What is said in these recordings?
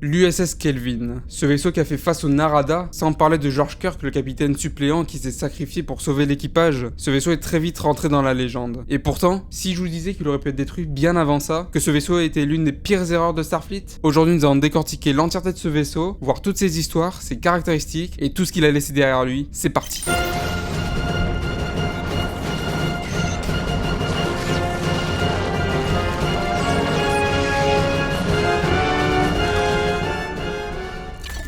L'USS Kelvin, ce vaisseau qui a fait face au Narada, sans parler de George Kirk, le capitaine suppléant qui s'est sacrifié pour sauver l'équipage, ce vaisseau est très vite rentré dans la légende. Et pourtant, si je vous disais qu'il aurait pu être détruit bien avant ça, que ce vaisseau a été l'une des pires erreurs de Starfleet, aujourd'hui nous allons décortiquer l'entièreté de ce vaisseau, voir toutes ses histoires, ses caractéristiques et tout ce qu'il a laissé derrière lui. C'est parti.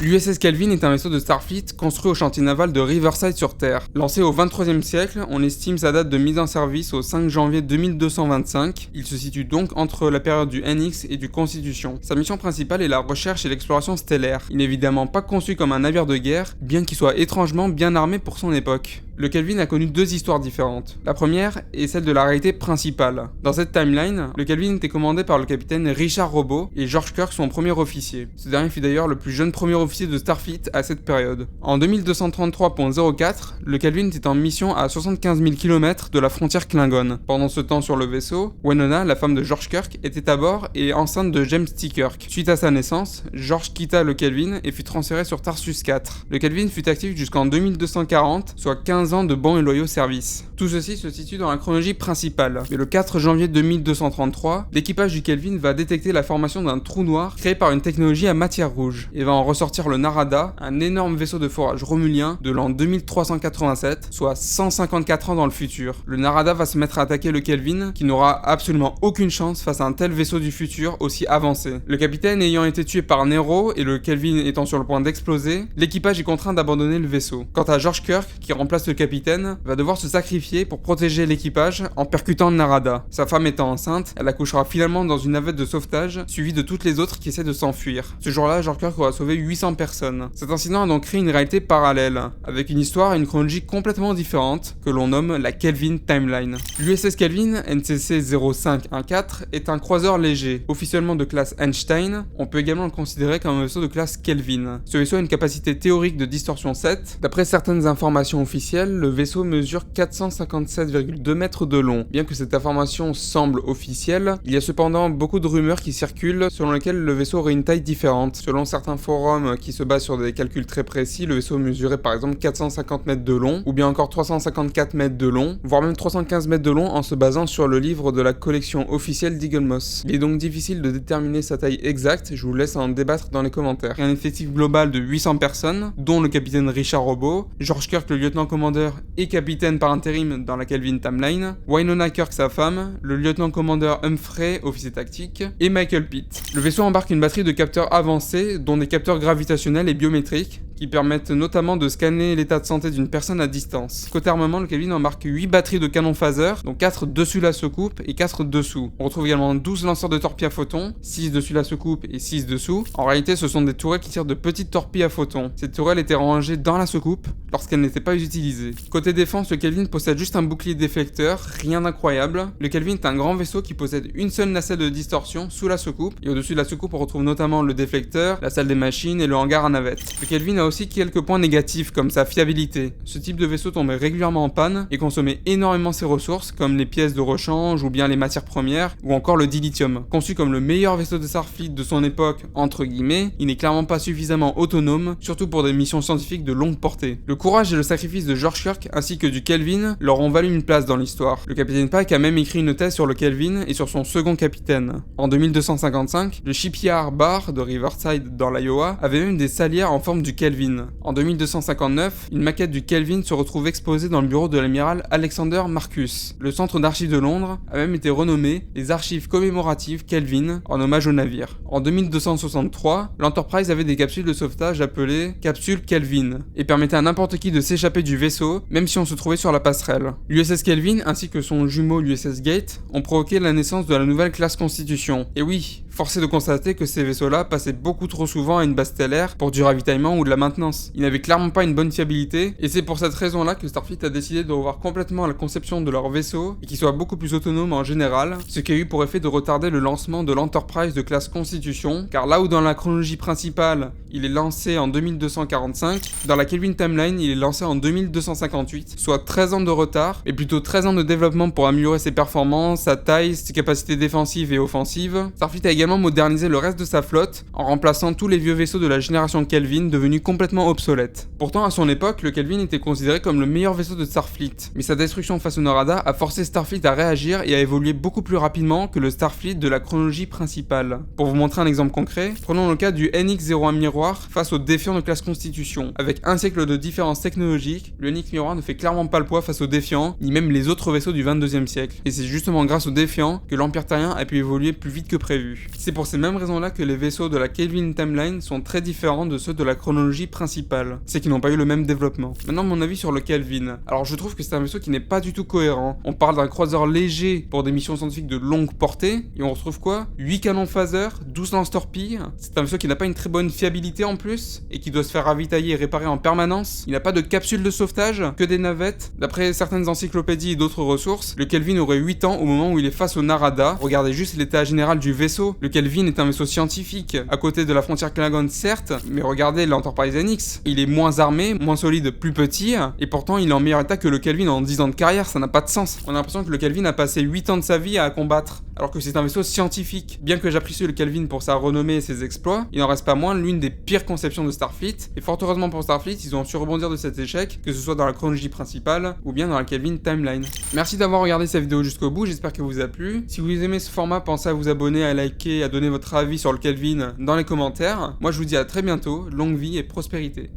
L'USS Kelvin est un vaisseau de Starfleet construit au chantier naval de Riverside sur Terre. Lancé au 23e siècle, on estime sa date de mise en service au 5 janvier 2225. Il se situe donc entre la période du NX et du Constitution. Sa mission principale est la recherche et l'exploration stellaire. Il n'est évidemment pas conçu comme un navire de guerre, bien qu'il soit étrangement bien armé pour son époque. Le Kelvin a connu deux histoires différentes. La première est celle de la réalité principale. Dans cette timeline, le Kelvin était commandé par le capitaine Richard Robot et George Kirk, son premier officier. Ce dernier fut d'ailleurs le plus jeune premier officier de Starfleet à cette période. En 2233.04, le Kelvin était en mission à 75 000 km de la frontière Klingon. Pendant ce temps sur le vaisseau, Winona, la femme de George Kirk, était à bord et enceinte de James T. Kirk. Suite à sa naissance, George quitta le Kelvin et fut transféré sur Tarsus 4. Le Kelvin fut actif jusqu'en 2240, soit 15 ans de bons et loyaux services. Tout ceci se situe dans la chronologie principale. Mais le 4 janvier 2233, l'équipage du Kelvin va détecter la formation d'un trou noir créé par une technologie à matière rouge et va en ressortir le Narada, un énorme vaisseau de forage romulien de l'an 2387, soit 154 ans dans le futur. Le Narada va se mettre à attaquer le Kelvin, qui n'aura absolument aucune chance face à un tel vaisseau du futur aussi avancé. Le capitaine ayant été tué par Nero et le Kelvin étant sur le point d'exploser, l'équipage est contraint d'abandonner le vaisseau. Quant à George Kirk, qui remplace le capitaine, va devoir se sacrifier pour protéger l'équipage en percutant le Narada. Sa femme étant enceinte, elle accouchera finalement dans une navette de sauvetage, suivie de toutes les autres qui essaient de s'enfuir. Ce jour-là, George Kirk aura sauvé 800 personnes. Cet incident a donc créé une réalité parallèle, avec une histoire et une chronologie complètement différentes, que l'on nomme la Kelvin Timeline. L'USS Kelvin, NCC 0514, est un croiseur léger, officiellement de classe Einstein. On peut également le considérer comme un vaisseau de classe Kelvin. Ce vaisseau a une capacité théorique de distorsion 7. D'après certaines informations officielles, le vaisseau mesure 457,2 mètres de long. Bien que cette information semble officielle, il y a cependant beaucoup de rumeurs qui circulent selon lesquelles le vaisseau aurait une taille différente. Selon certains forums qui se basent sur des calculs très précis, le vaisseau mesurait par exemple 450 mètres de long, ou bien encore 354 mètres de long, voire même 315 mètres de long en se basant sur le livre de la collection officielle d'Eagle Moss. Il est donc difficile de déterminer sa taille exacte, je vous laisse en débattre dans les commentaires. Il y a un effectif global de 800 personnes, dont le capitaine Richard Robot, George Kirk le lieutenant-commandeur et capitaine par intérim dans la Kelvin Timeline, Winona Kirk sa femme, le lieutenant-commandeur Humphrey, officier tactique, et Michael Pitt. Le vaisseau embarque une batterie de capteurs avancés, dont des capteurs gravitationnels et biométriques, qui permettent notamment de scanner l'état de santé d'une personne à distance. Côté armement, le Kelvin embarque 8 batteries de canons phaser, dont 4 dessus la soucoupe et 4 dessous. On retrouve également 12 lanceurs de torpilles à photons, 6 dessus la soucoupe et 6 dessous. En réalité, ce sont des tourelles qui tirent de petites torpilles à photons. Ces tourelles étaient rangées dans la soucoupe lorsqu'elles n'étaient pas utilisées. Côté défense, le Kelvin possède juste un bouclier déflecteur, rien d'incroyable. Le Kelvin est un grand vaisseau qui possède une seule nacelle de distorsion sous la soucoupe, et au-dessus de la soucoupe on retrouve notamment le déflecteur, la salle des machines et le hangar à navettes. Le Kelvin a aussi quelques points négatifs comme sa fiabilité. Ce type de vaisseau tombait régulièrement en panne et consommait énormément ses ressources comme les pièces de rechange ou bien les matières premières ou encore le dilithium. Conçu comme le meilleur vaisseau de Starfleet de son époque, entre guillemets, il n'est clairement pas suffisamment autonome, surtout pour des missions scientifiques de longue portée. Le courage et le sacrifice de George Kirk ainsi que du Kelvin leur ont valu une place dans l'histoire. Le capitaine Pike a même écrit une thèse sur le Kelvin et sur son second capitaine. En 2255, le Shipyard Bar de Riverside dans l'Iowa avait même des salières en forme du Kelvin. En 2259, une maquette du Kelvin se retrouve exposée dans le bureau de l'amiral Alexander Marcus. Le centre d'archives de Londres a même été renommé les archives commémoratives Kelvin en hommage au navire. En 2263, l'Enterprise avait des capsules de sauvetage appelées capsules Kelvin et permettait à n'importe qui de s'échapper du vaisseau, même si on se trouvait sur la passerelle. L'USS Kelvin ainsi que son jumeau l'USS Gate ont provoqué la naissance de la nouvelle classe Constitution. Et oui, force est de constater que ces vaisseaux-là passaient beaucoup trop souvent à une base stellaire pour du ravitaillement ou de la maintenance. Ils n'avaient clairement pas une bonne fiabilité, et c'est pour cette raison-là que Starfleet a décidé de revoir complètement la conception de leur vaisseau et qu'ils soient beaucoup plus autonomes en général, ce qui a eu pour effet de retarder le lancement de l'Enterprise de classe Constitution, car là où dans la chronologie principale, il est lancé en 2245. Dans la Kelvin Timeline, il est lancé en 2258, soit 13 ans de retard, et plutôt 13 ans de développement pour améliorer ses performances, sa taille, ses capacités défensives et offensives. Starfleet a également modernisé le reste de sa flotte, en remplaçant tous les vieux vaisseaux de la génération Kelvin devenus complètement obsolètes. Pourtant, à son époque, le Kelvin était considéré comme le meilleur vaisseau de Starfleet, mais sa destruction face au Narada a forcé Starfleet à réagir et à évoluer beaucoup plus rapidement que le Starfleet de la chronologie principale. Pour vous montrer un exemple concret, prenons le cas du NX-01 Miroir face au Défiant de classe Constitution. Avec un siècle de différence technologique, le NX Miroir ne fait clairement pas le poids face au Défiant, ni même les autres vaisseaux du 22e siècle. Et c'est justement grâce au Défiant que l'Empire Terrien a pu évoluer plus vite que prévu. C'est pour ces mêmes raisons-là que les vaisseaux de la Kelvin Timeline sont très différents de ceux de la chronologie principale. C'est qu'ils n'ont pas eu le même développement. Maintenant, mon avis sur le Kelvin. Alors, je trouve que c'est un vaisseau qui n'est pas du tout cohérent. On parle d'un croiseur léger pour des missions scientifiques de longue portée, et on retrouve quoi? 8 canons phaser, 12 lance-torpilles. C'est un vaisseau qui n'a pas une très bonne fiabilité en plus, et qui doit se faire ravitailler et réparer en permanence. Il n'a pas de capsule de sauvetage, que des navettes. D'après certaines encyclopédies et d'autres ressources, le Kelvin aurait 8 ans au moment où il est face au Narada. Regardez juste l'état général du vaisseau. Le Kelvin est un vaisseau scientifique, à côté de la frontière Klingon certes, mais regardez l'Enterprise NX. Il est moins armé, moins solide, plus petit, et pourtant il est en meilleur état que le Kelvin en 10 ans de carrière, ça n'a pas de sens. On a l'impression que le Kelvin a passé 8 ans de sa vie à combattre, alors que c'est un vaisseau scientifique. Bien que j'apprécie le Kelvin pour sa renommée et ses exploits, il n'en reste pas moins l'une des pires conceptions de Starfleet, et fort heureusement pour Starfleet, ils ont su rebondir de cet échec, que ce soit dans la chronologie principale, ou bien dans la Kelvin Timeline. Merci d'avoir regardé cette vidéo jusqu'au bout, j'espère qu'elle vous a plu. Si vous aimez ce format, pensez à vous abonner, à liker, à donner votre avis sur le Kelvin dans les commentaires. Moi je vous dis à très bientôt, longue vie et prospérité.